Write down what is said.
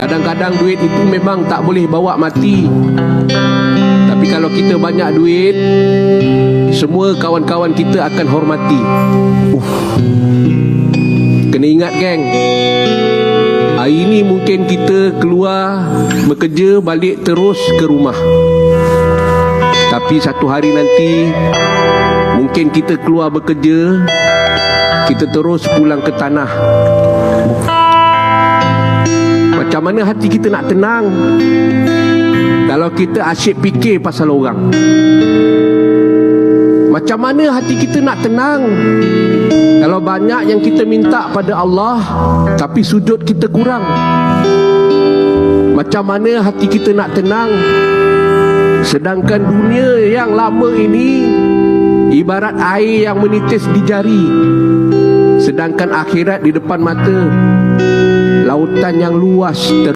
Kadang-kadang duit itu memang tak boleh bawa mati. Tapi kalau kita banyak duit, semua kawan-kawan kita akan hormati. Kena ingat geng, hari ini mungkin kita keluar bekerja, balik terus ke rumah. Tapi satu hari nanti mungkin kita keluar bekerja, kita terus pulang ke tanah. Macam mana hati kita nak tenang kalau kita asyik fikir pasal orang? Macam mana hati kita nak tenang kalau banyak yang kita minta pada Allah tapi sujud kita kurang? Macam mana hati kita nak tenang sedangkan dunia yang lama ini ibarat air yang menitis di jari, sedangkan akhirat di depan mata, lautan yang luas